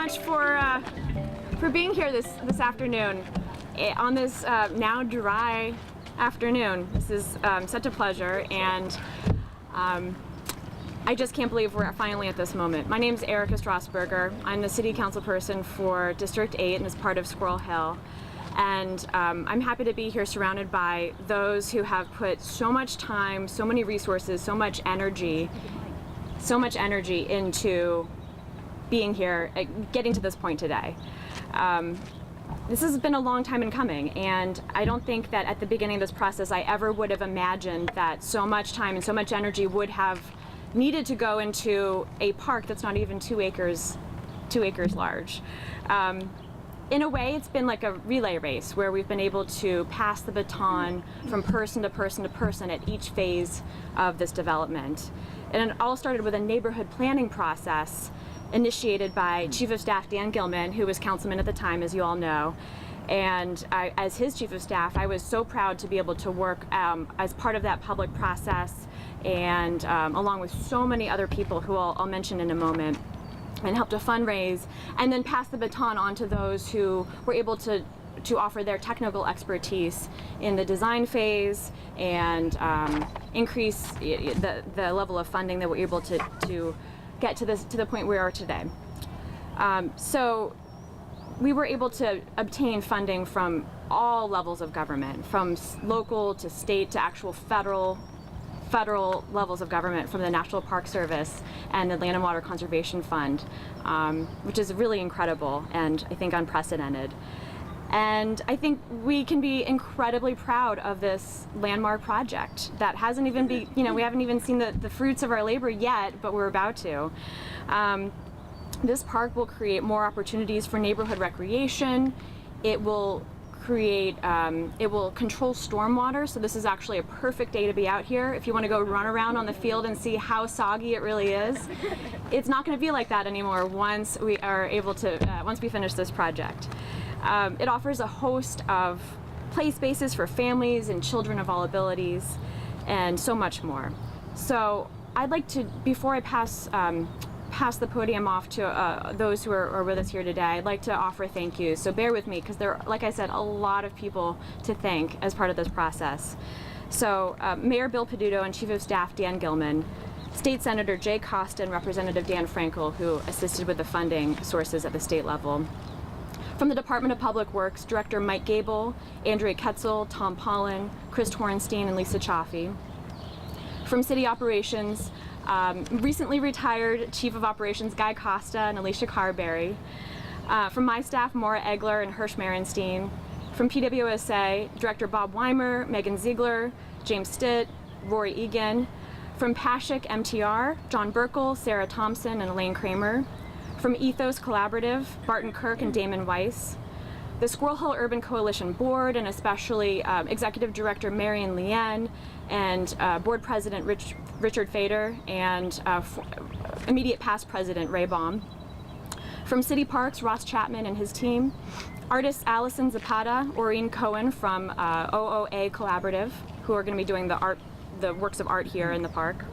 much for being here this afternoon on this now dry afternoon. This is such a pleasure, and I just can't believe we're finally at this moment. My name is Erika Strassburger. I'm the City Council person for District 8 and is part of Squirrel Hill. And I'm happy to be here surrounded by those who have put so much time, so many resources, so much energy into being here, getting to this point today. This has been a long time in coming, and I don't think that at the beginning of this process I ever would have imagined that so much time and so much energy would have needed to go into a park that's not even 2 acres large. In a way, it's been like a relay race where we've been able to pass the baton from person to person to person at each phase of this development. And it all started with a neighborhood planning process initiated by Chief of Staff Dan Gilman, who was councilman at the time, as you all know. And as his Chief of Staff, I was so proud to be able to work as part of that public process, and along with so many other people who I'll mention in a moment, and help to fundraise and then pass the baton on to those who were able to offer their technical expertise in the design phase and increase the level of funding that we're able to get to the point we are today. So we were able to obtain funding from all levels of government, from local to state to actual federal levels of government, from the National Park Service and the Land and Water Conservation Fund, which is really incredible and I think unprecedented. And I think we can be incredibly proud of this landmark project that hasn't even been, we haven't even seen the fruits of our labor yet, but we're about to. This park will create more opportunities for neighborhood recreation. It will it will control stormwater, so this is actually a perfect day to be out here. If you want to go run around on the field and see how soggy it really is, it's not going to be like that anymore once we are able to, once we finish this project. It offers a host of play spaces for families and children of all abilities, and so much more. So I'd like to, before I pass the podium off to those who are with us here today, I'd like to offer thank yous. So bear with me, because there are, like I said, a lot of people to thank as part of this process. So Mayor Bill Peduto and Chief of Staff Dan Gilman, State Senator Jay Costa and Representative Dan Frankel, who assisted with the funding sources at the state level. From the Department of Public Works, Director Mike Gable, Andrea Ketzel, Tom Pollen, Chris Horenstein, and Lisa Chaffee. From City Operations, recently retired Chief of Operations Guy Costa and Alicia Carberry. From my staff, Maura Egler and Hirsch Merenstein. From PWSA, Director Bob Weimar, Megan Ziegler, James Stitt, Rory Egan. From PASHIC MTR, John Burkle, Sarah Thompson, and Elaine Kramer. From Ethos Collaborative, Barton Kirk and Damon Weiss. The Squirrel Hill Urban Coalition Board, and especially Executive Director Marian Lien and Board President Richard Fader and immediate past President Ray Baum. From City Parks, Ross Chapman and his team. Artists Allison Zapata, Maureen Cohen from OOA Collaborative, who are going to be doing the works of art here in the park.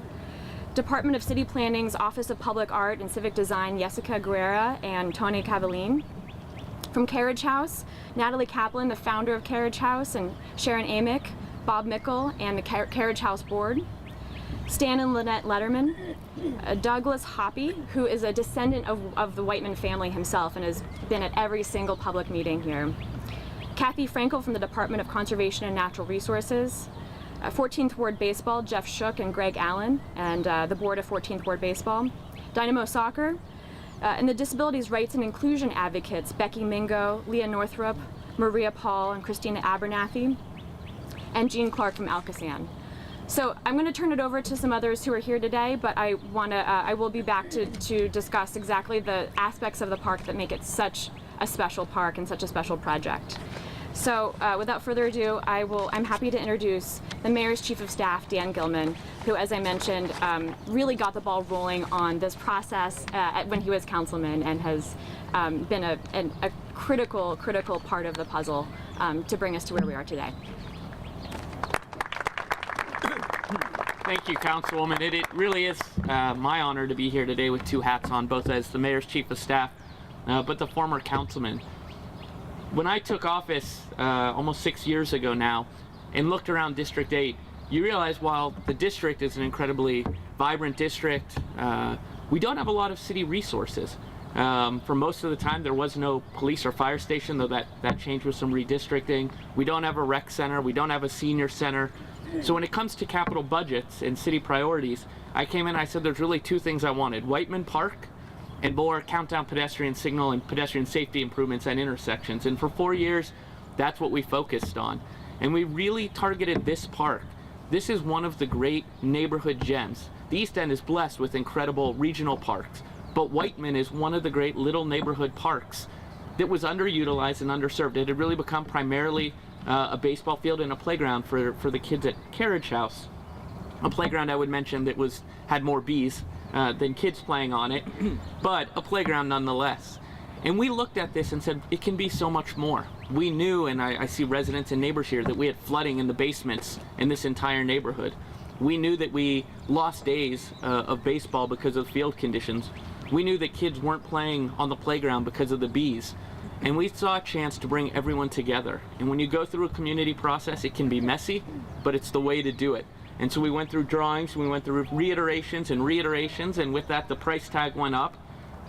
Department of City Planning's Office of Public Art and Civic Design, Jessica Guerrera and Tony Cavallin. From Carriage House, Natalie Kaplan, the founder of Carriage House, and Sharon Amick, Bob Mickle, and the Carriage House Board. Stan and Lynette Letterman. Douglas Hoppy, who is a descendant of the Wightman family himself and has been at every single public meeting here. Kathy Frankel from the Department of Conservation and Natural Resources. 14th Ward Baseball, Jeff Shook and Greg Allen, and the board of 14th Ward Baseball. Dynamo Soccer, and the Disabilities Rights and Inclusion Advocates, Becky Mingo, Leah Northrup, Maria Paul, and Christina Abernathy, and Jean Clark from Alcosan. So I'm going to turn it over to some others who are here today, but I will be back to discuss exactly the aspects of the park that make it such a special park and such a special project. So without further ado, I'm happy to introduce the Mayor's Chief of Staff, Dan Gilman, who, as I mentioned, really got the ball rolling on this process when he was councilman and has been a critical part of the puzzle to bring us to where we are today. Thank you, Councilwoman. It really is my honor to be here today with 2 hats on, both as the Mayor's Chief of Staff, but the former councilman. When I took office almost 6 years ago now and looked around District 8, you realize while the district is an incredibly vibrant district, we don't have a lot of city resources. For most of the time, there was no police or fire station, though that changed with some redistricting. We don't have a rec center. We don't have a senior center. So when it comes to capital budgets and city priorities, I came in and I said there's really two things I wanted: Wightman Park and more countdown pedestrian signal and pedestrian safety improvements at intersections. And for 4 years, that's what we focused on. And we really targeted this park. This is one of the great neighborhood gems. The East End is blessed with incredible regional parks, but Wightman is one of the great little neighborhood parks that was underutilized and underserved. It had really become primarily a baseball field and a playground for the kids at Carriage House. A playground, I would mention, that had more bees than kids playing on it, but a playground nonetheless. And we looked at this and said, it can be so much more. We knew, and I see residents and neighbors here, that we had flooding in the basements in this entire neighborhood. We knew that we lost days of baseball because of field conditions. We knew that kids weren't playing on the playground because of the bees. And we saw a chance to bring everyone together. And when you go through a community process, it can be messy, but it's the way to do it. And so we went through drawings, we went through reiterations, and with that the price tag went up.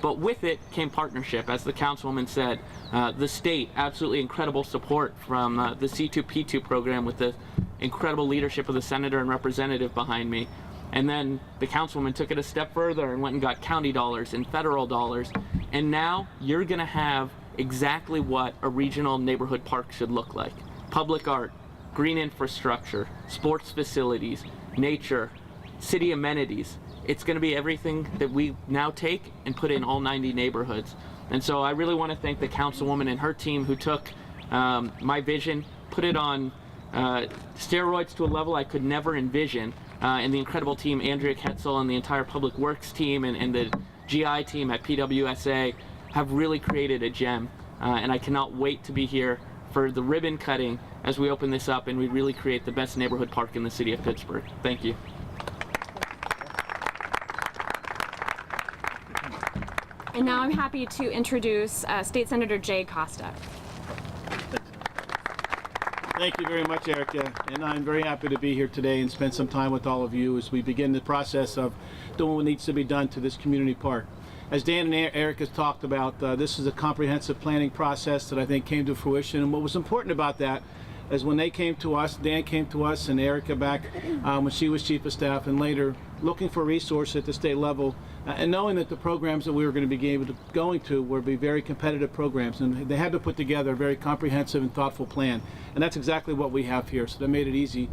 But with it came partnership, as the councilwoman said. The state, absolutely incredible support from the C2P2 program with the incredible leadership of the senator and representative behind me. And then the councilwoman took it a step further and went and got county dollars and federal dollars. And now you're going to have exactly what a regional neighborhood park should look like. Public art, green infrastructure, sports facilities, nature, city amenities. It's going to be everything that we now take and put in all 90 neighborhoods. And so I really want to thank the councilwoman and her team who took my vision, put it on steroids to a level I could never envision, and the incredible team, Andrea Ketzel and the entire Public Works team and the GI team at PWSA have really created a gem. And I cannot wait to be here for the ribbon cutting as we open this up and we really create the best neighborhood park in the city of Pittsburgh. Thank you. And now I'm happy to introduce State Senator Jay Costa. Thank you very much, Erika, and I'm very happy to be here today and spend some time with all of you as we begin the process of doing what needs to be done to this community park. As Dan and Erika talked about, this is a comprehensive planning process that I think came to fruition, and what was important about that is when they came to us, Dan came to us and Erika back when she was chief of staff, and later looking for resources at the state level, and knowing that the programs that we were going to be going to would be very competitive programs, and they had to put together a very comprehensive and thoughtful plan, and that's exactly what we have here. So that made it easy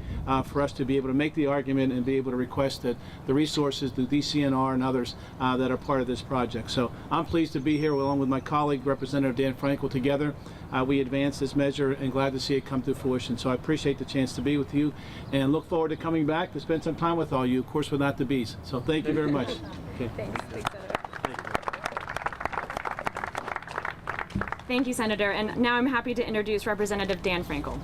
for us to be able to make the argument and be able to request that the resources, the DCNR and others that are part of this project. So I'm pleased to be here along with my colleague, Representative Dan Frankel. Together we advanced this measure and glad to see it come to fruition. So I appreciate the chance to be with you and look forward to coming back to spend some time with all you, of course without the bees. So thank you very much. Okay. Thank you, Senator. And now I'm happy to introduce Representative Dan Frankel.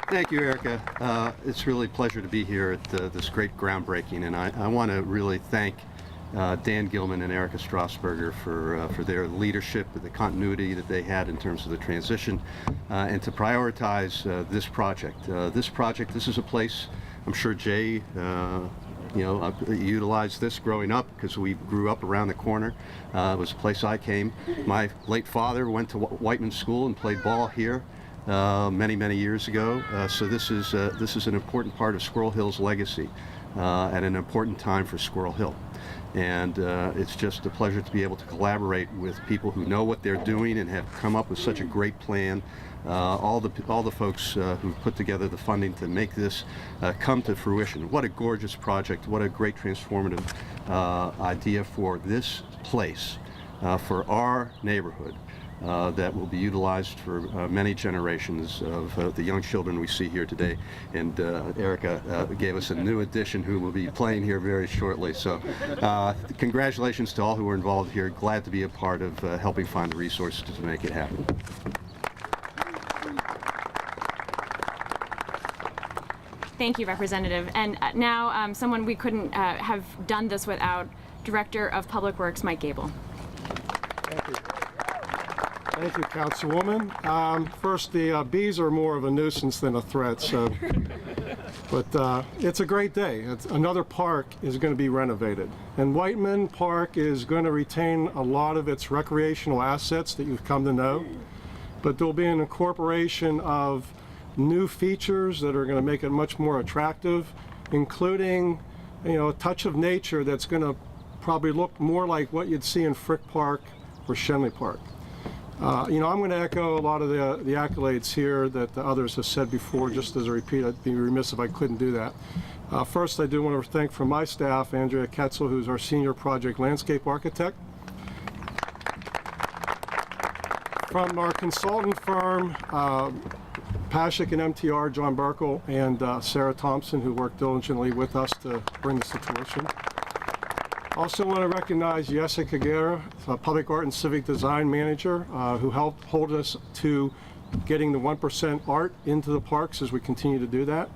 Thank you, Erika. It's really a pleasure to be here at this great groundbreaking, and I want to really thank Dan Gilman and Erika Strassburger for their leadership, the continuity that they had in terms of the transition, and to prioritize this project. This is a place, I'm sure Jay utilized this growing up because we grew up around the corner. It was a place I came. My late father went to Wightman School and played ball here many years ago. So this is an important part of Squirrel Hill's legacy at an important time for Squirrel Hill. And it's just a pleasure to be able to collaborate with people who know what they're doing and have come up with such a great plan. All the folks who've put together the funding to make this come to fruition. What a gorgeous project! What a great transformative idea for this place, for our neighborhood. That will be utilized for many generations of the young children we see here today. And Erika gave us a new addition who will be playing here very shortly. So congratulations to all who were involved here. Glad to be a part of helping find the resources to make it happen. Thank you, Representative. And now someone we couldn't have done this without, Director of Public Works, Mike Gable. Thank you. Thank you, Councilwoman. First, the bees are more of a nuisance than a threat, so. But it's a great day. Another park is going to be renovated. And Wightman Park is going to retain a lot of its recreational assets that you've come to know. But there'll be an incorporation of new features that are going to make it much more attractive, including, a touch of nature that's going to probably look more like what you'd see in Frick Park or Shenley Park. I'm going to echo a lot of the accolades here that the others have said before. Just as a repeat, I'd be remiss if I couldn't do that. First, I do want to thank from my staff, Andrea Ketzel, who's our senior project landscape architect. From our consultant firm, Pashik and MTR, John Burkle, and Sarah Thompson, who worked diligently with us to bring this to fruition. Also want to recognize Jessica Guerra, Public Art and Civic Design Manager, who helped hold us to getting the 1% art into the parks as we continue to do that.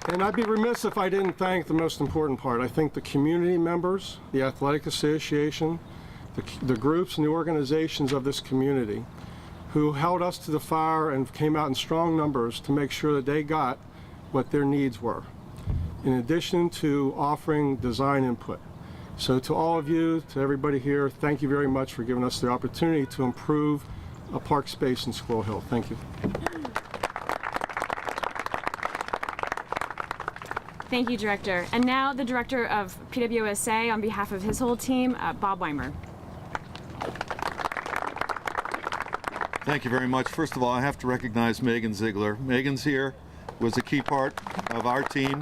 And I'd be remiss if I didn't thank the most important part. I think the community members, the Athletic Association, the groups and the organizations of this community who held us to the fire and came out in strong numbers to make sure that they got what their needs were, in addition to offering design input. So to all of you, to everybody here, thank you very much for giving us the opportunity to improve a park space in Squirrel Hill. Thank you. Thank you, Director. And now the Director of PWSA, on behalf of his whole team, Bob Weimar. Thank you very much. First of all, I have to recognize Megan Ziegler. Megan's here, was a key part of our team,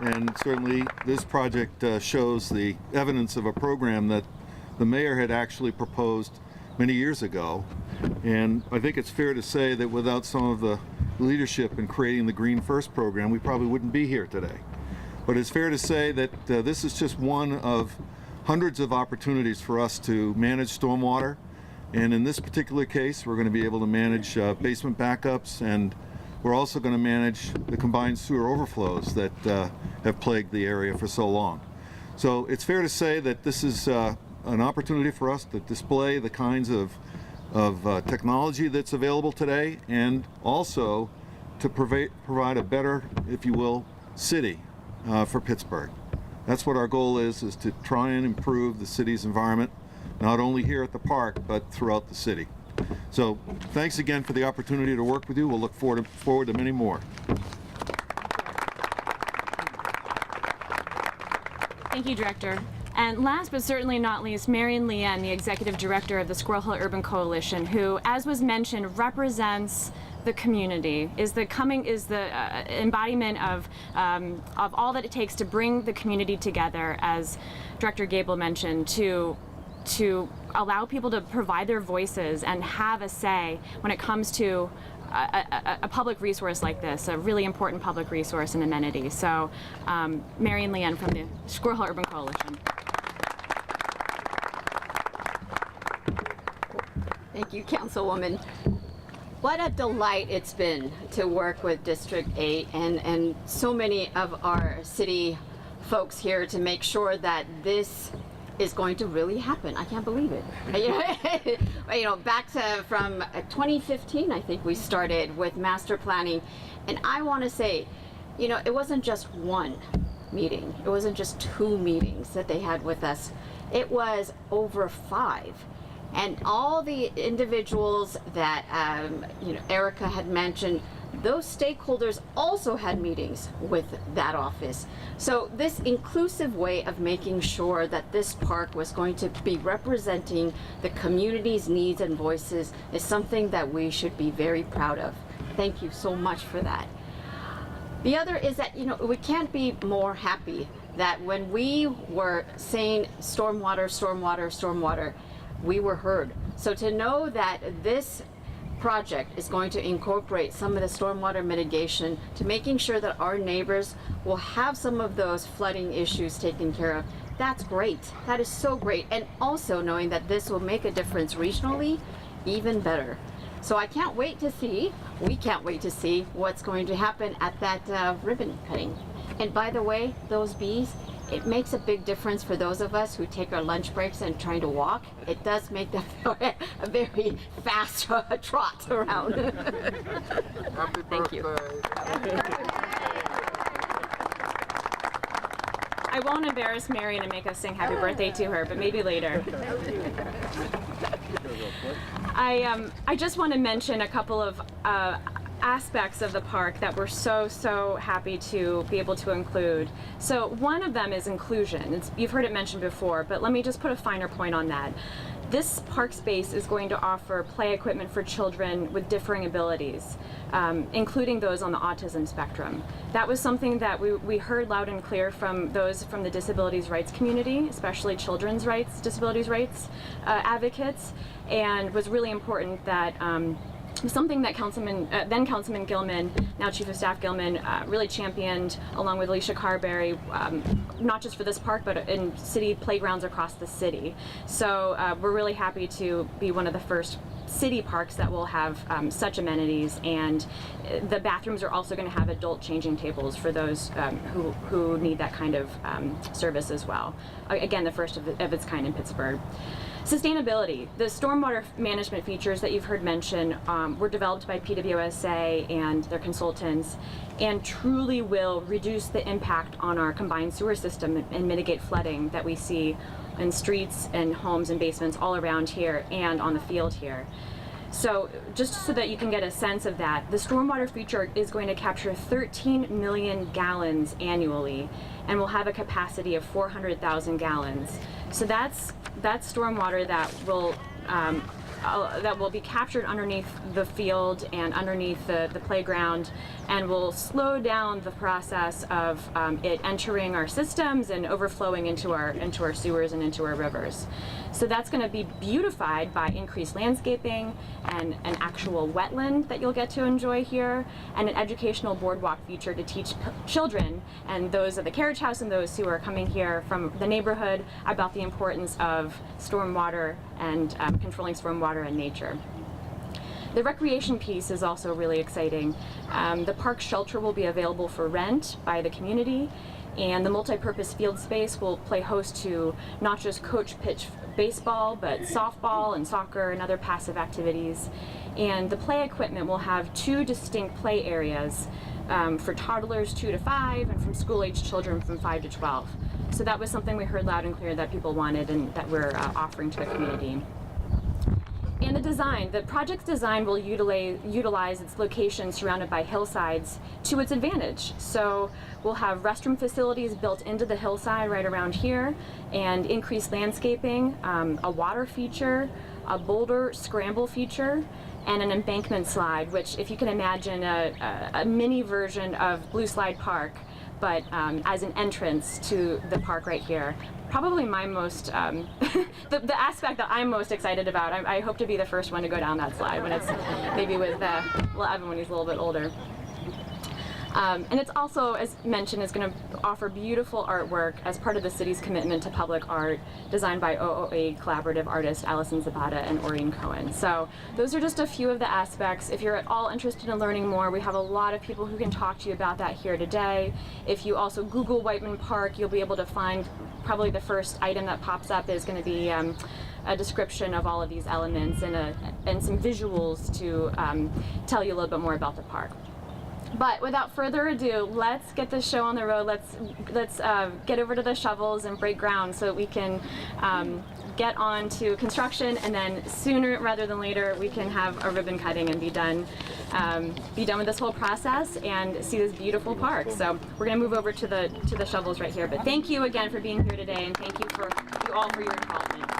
and certainly this project shows the evidence of a program that the mayor had actually proposed many years ago. And I think it's fair to say that without some of the leadership in creating the Green First program, we probably wouldn't be here today. But it's fair to say that this is just one of hundreds of opportunities for us to manage stormwater. And in this particular case, we're going to be able to manage basement backups, and we're also going to manage the combined sewer overflows that have plagued the area for so long. So it's fair to say that this is an opportunity for us to display the kinds of technology that's available today, and also to provide a better, if you will, city for Pittsburgh. That's what our goal is to try and improve the city's environment, not only here at the park, but throughout the city. So thanks again for the opportunity to work with you. We'll look forward to many more. Thank you, Director. And last but certainly not least, Marian Lien, the Executive Director of the Squirrel Hill Urban Coalition, who, as was mentioned, represents the community, is the embodiment of all that it takes to bring the community together, as Director Gable mentioned, to allow people to provide their voices and have a say when it comes to a public resource like this, a really important public resource and amenity. So, Marian Lien from the Squirrel Hill Urban Coalition. Thank you, Councilwoman. What a delight it's been to work with District 8 and so many of our city folks here to make sure that this is going to really happen. I can't believe it. Back from 2015, I think we started with master planning, and I want to say, it wasn't just one meeting. It wasn't just 2 meetings that they had with us. It was over 5. And all the individuals that Erika had mentioned, those stakeholders also had meetings with that office. So this inclusive way of making sure that this park was going to be representing the community's needs and voices is something that we should be very proud of. Thank you so much for that. The other is that, we can't be more happy that when we were saying stormwater, stormwater, stormwater, we were heard. So to know that this project is going to incorporate some of the stormwater mitigation to making sure that our neighbors will have some of those flooding issues taken care of, that's great. That is so great. And also knowing that this will make a difference regionally, even better. So we can't wait to see what's going to happen at that ribbon cutting. And by the way, those bees, it makes a big difference for those of us who take our lunch breaks and trying to walk. It does make them a very fast trot around. Thank you. I won't embarrass Marian and make us sing happy birthday to her, but maybe later. I just want to mention a couple of aspects of the park that we're so happy to be able to include. So one of them is inclusion. You've heard it mentioned before, but let me just put a finer point on that. This park space is going to offer play equipment for children with differing abilities, including those on the autism spectrum. That was something that we heard loud and clear from those from the disabilities rights community, especially children's rights, disabilities rights advocates, and was really important that something that then Councilman Gilman, now Chief of Staff Gilman, really championed along with Alicia Carberry, not just for this park, but in city playgrounds across the city. So we're really happy to be one of the first city parks that will have such amenities, and the bathrooms are also going to have adult changing tables for those who need that kind of service as well. Again, the first of its kind in Pittsburgh. Sustainability. The stormwater management features that you've heard mentioned were developed by PWSA and their consultants, and truly will reduce the impact on our combined sewer system and mitigate flooding that we see in streets and homes and basements all around here and on the field here. So just so that you can get a sense of that, the stormwater feature is going to capture 13 million gallons annually and will have a capacity of 400,000 gallons. So that's stormwater that will be captured underneath the field and underneath the playground, and will slow down the process of it entering our systems and overflowing into our sewers and into our rivers. So that's going to be beautified by increased landscaping and an actual wetland that you'll get to enjoy here, and an educational boardwalk feature to teach children and those of the carriage house and those who are coming here from the neighborhood about the importance of stormwater and controlling stormwater in nature. The recreation piece is also really exciting. The park shelter will be available for rent by the community, and the multi-purpose field space will play host to not just coach pitch baseball, but softball and soccer and other passive activities. And the play equipment will have 2 distinct play areas for toddlers 2 to 5 and from school-age children from 5 to 12. So that was something we heard loud and clear that people wanted and that we're offering to the community. And the design. The project's design will utilize its location surrounded by hillsides to its advantage. So we'll have restroom facilities built into the hillside right around here, and increased landscaping, a water feature, a boulder scramble feature, and an embankment slide, which, if you can imagine, a mini version of Blue Slide Park, but as an entrance to the park right here. Probably my most, the aspect that I'm most excited about. I hope to be the first one to go down that slide when it's maybe with Evan when he's a little bit older. And it's also, as mentioned, is going to offer beautiful artwork as part of the city's commitment to public art, designed by OOA collaborative artist Allison Zapata and Oreen Cohen. So those are just a few of the aspects. If you're at all interested in learning more, we have a lot of people who can talk to you about that here today. If you also Google Wightman Park, you'll be able to find probably the first item that pops up is going to be a description of all of these elements and some visuals to tell you a little bit more about the park. But without further ado, let's get this show on the road. Let's get over to the shovels and break ground so that we can get on to construction, and then sooner rather than later we can have a ribbon cutting and be done with this whole process and see this beautiful park. So we're going to move over to the shovels right here. But thank you again for being here today, and thank you all for your involvement.